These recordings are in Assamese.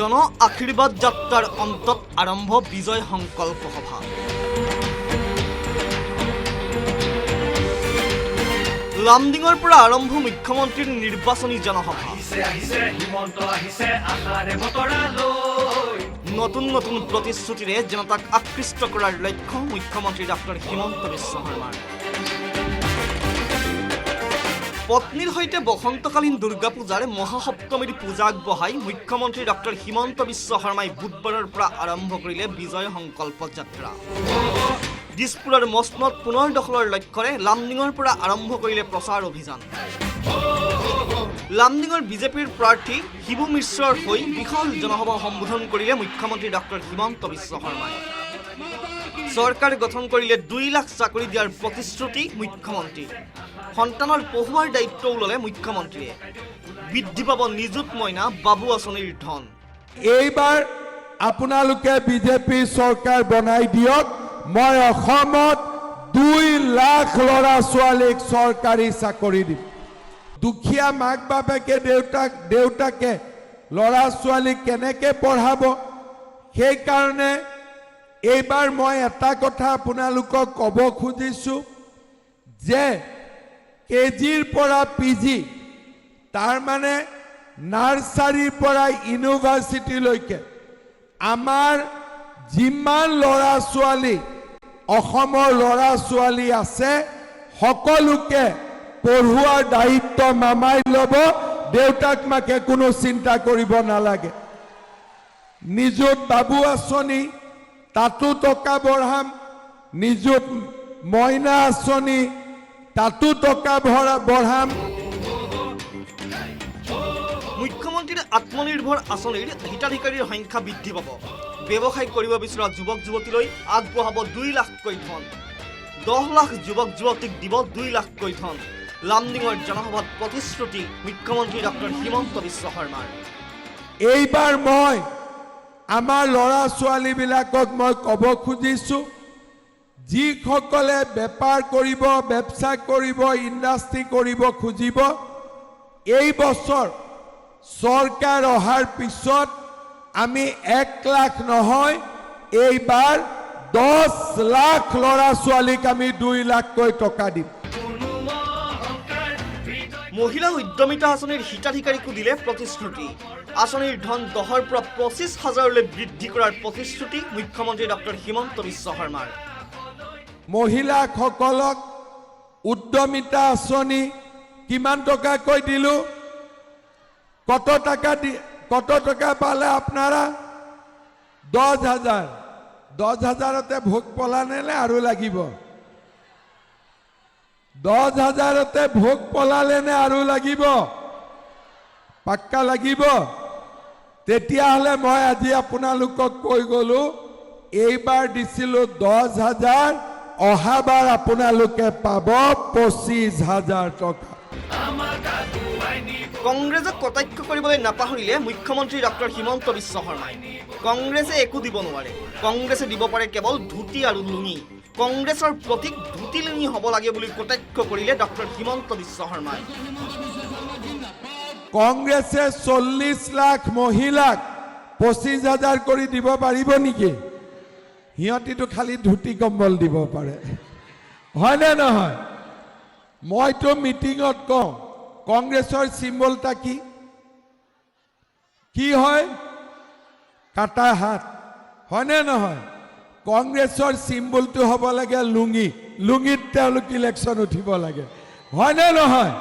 জন আশীৰ্বাদ যাত্ৰাৰ অন্তত আৰম্ভ বিজয় সংকল্প সভা। লামডিঙৰ পৰা আৰম্ভ মুখ্যমন্ত্ৰীৰ নিৰ্বাচনী জনসভা। নতুন নতুন প্ৰতিশ্ৰুতিৰে জনতাক আকৃষ্ট কৰাৰ লক্ষ্য মুখ্যমন্ত্ৰী ডক্টৰ হিমন্ত বিশ্ব শৰ্মাৰ। পত্নীৰ সৈতে বসন্তকালীন দুৰ্গা পূজাৰ মহাসপ্তমীৰ পূজা আগবঢ়াই মুখ্যমন্ত্ৰী ডক্টৰ হিমন্ত বিশ্ব শৰ্মাই বুধবাৰৰ পৰা আৰম্ভ কৰিলে বিজয় সংকল্প যাত্ৰা। দিছপুৰৰ মচনদ পুনৰ দখলৰ লক্ষ্যৰে লামডিঙৰ পৰা আৰম্ভ কৰিলে প্ৰচাৰ অভিযান। লামডিঙৰ বিজেপিৰ প্ৰাৰ্থী শিবু মিশ্ৰৰ হৈ বিশাল জনসভা সম্বোধন কৰিলে মুখ্যমন্ত্ৰী ডক্টৰ হিমন্ত বিশ্ব শৰ্মাই। চৰকাৰ গঠন কৰিলে 2 লাখ চাকৰি দিয়াৰ প্ৰতিশ্ৰুতি মুখ্যমন্ত্ৰী। সন্তানৰ পঢ়ুৱাৰ দায়িত্বও ল'লে মুখ্যমন্ত্ৰীয়ে। বৃদ্ধি পাব নিযুত মইনা বাবু আঁচনিৰ ধন। এইবাৰ আপোনালোকে বিজেপি চৰকাৰ বনাই দিয়ক। মই অসমত 2 লাখ ল'ৰা ছোৱালীক চৰকাৰী চাকৰি দিম। দুখীয়া মাক বাপেকে দেউতাকে ল'ৰা ছোৱালীক কেনেকৈ পঢ়াব, সেইকাৰণে এইবাৰ মই এটা কথা আপোনালোকক ক'ব খুজিছোঁ যে কেজিৰ পৰা পিজি, তাৰমানে নাৰ্চাৰীৰ পৰা ইউনিভাৰ্চিটিলৈকে আমাৰ যিমান ল'ৰা ছোৱালী অসমৰ ল'ৰা ছোৱালী আছে সকলোকে পঢ়ুৱাৰ দায়িত্ব মামাই ল'ব। দেউতাক মাকে কোনো চিন্তা কৰিব নালাগে। নিযুত বাবু আঁচনি তাতো টকা বঢ়াম, নিযুত মইনা আঁচনি তাতো টকা বঢ়াম। মুখ্যমন্ত্ৰীৰ আত্মনিৰ্ভৰ আঁচনিৰ হিতাধিকাৰীৰ সংখ্যা বৃদ্ধি পাব। ব্যৱসায় কৰিব বিচৰা যুৱক যুৱতীলৈ আগবঢ়াব 2 লাখকৈ ধন। 10 লাখ যুৱক যুৱতীক দিব 2 লাখকৈ ধন। লামডিঙৰ জনসভাত প্ৰতিশ্ৰুতি মুখ্যমন্ত্ৰী ডক্টৰ হিমন্ত বিশ্ব শৰ্মাৰ। এইবাৰ মই আমাৰ ল'ৰা ছোৱালীবিলাকক মই ক'ব খুজিছোঁ, যিসকলে বেপাৰ কৰিব, ব্যৱসায় কৰিব, ইণ্ডাষ্ট্ৰী কৰিব খুজিব, এই বছৰ চৰকাৰ অহাৰ পিছত আমি 1 লাখ নহয়, এইবাৰ 10 লাখ ল'ৰা ছোৱালীক আমি 2 লাখকৈ টকা দিম। মহিলা উদ্যমিতা আঁচনিৰ হিতাধিকাৰীকো দিলে প্ৰতিশ্ৰুতি। আঁচনিৰ ধন 10ৰ পৰা 25,000লৈ বৃদ্ধি কৰাৰ প্ৰতিশ্ৰুতি মুখ্যমন্ত্ৰী ডক্টৰ হিমন্ত বিশ্ব শৰ্মাৰ। মহিলাসকলক উদ্যমিতা আঁচনি কিমান টকাকৈ দিলোঁ? কত টাকা পালে আপনাৰা? 10,000। 10,000তে ভোগ পলানে আৰু লাগিব? 10,000তে ভোগ পলালে নে আৰু লাগিব? পাক্কা লাগিব? তেতিয়াহ'লে মই আজি আপোনালোকক কৈ গ'লো, এইবাৰ দিছিলোঁ 10,000, অহাবাৰ আপোনালোকে পাব 25,000 টকা। কংগ্ৰেছক কটাক্ষ কৰিবলৈ নাপাহৰিলে মুখ্যমন্ত্ৰী ডক্টৰ হিমন্ত বিশ্ব শৰ্মাই। কংগ্ৰেছে একো দিব নোৱাৰে, কংগ্ৰেছে দিব পাৰে কেৱল ধুতি আৰু লুঙি। কংগ্ৰেছৰ প্ৰতীক ধুতি লুঙি হ'ব লাগে বুলি কটাক্ষ কৰিলে ডক্টৰ হিমন্ত বিশ্ব শৰ্মাই। কংগ্ৰেছে 40 লাখ মহিলাক 25,000 কৰি দিব পাৰিব নেকি? সিহঁতিতো খালি ধুতি কম্বল দিব পাৰে, হয়নে নহয়? মইতো মিটিঙত কওঁ, কংগ্ৰেছৰ চিম্বলটা কি হয়? কাটা হাত, হয়নে নহয়? কংগ্ৰেছৰ চিম্বলটো হ'ব লাগে লুঙি। লুঙিত তেওঁলোক ইলেকশ্যন উঠিব লাগে, হয়নে নহয়?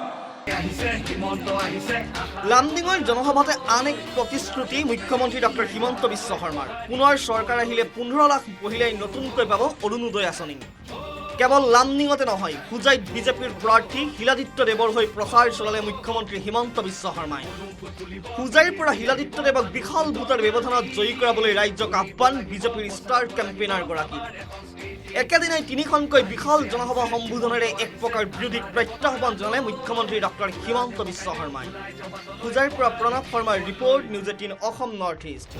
লামডিঙৰ জনসভাতে আন এক প্ৰতিশ্ৰুতি মুখ্যমন্ত্ৰী ডক্টৰ হিমন্ত বিশ্ব শৰ্মাৰ। পুনৰ চৰকাৰ আহিলে 15 লাখ মহিলাই নতুনকৈ পাব অৰুণোদয় আঁচনি। কেৱল লামডিঙতে নহয়, হোজাইত বিজেপিৰ প্ৰাৰ্থী শিলাদিত্য দেৱৰ হৈ প্ৰচাৰ চলালে মুখ্যমন্ত্ৰী হিমন্ত বিশ্ব শৰ্মাই। হোজাইৰ পৰা শিলাদিত্য দেৱক বিশাল ভোটৰ ব্যৱধানত জয়ী কৰাবলৈ ৰাজ্যক আহ্বান বিজেপিৰ ষ্টাৰ কেম্পেইনাৰগৰাকী। একেদিনাই 3খনকৈ বিশাল জনসভা সম্বোধনেৰে এক প্ৰকাৰ বিৰোধীক প্ৰত্যাহ্বান জনালে মুখ্যমন্ত্ৰী ডক্টৰ হিমন্ত বিশ্ব শৰ্মাই। হোজাইৰ পৰা প্ৰণৱ শৰ্মাৰ report, news 18 Assam north east.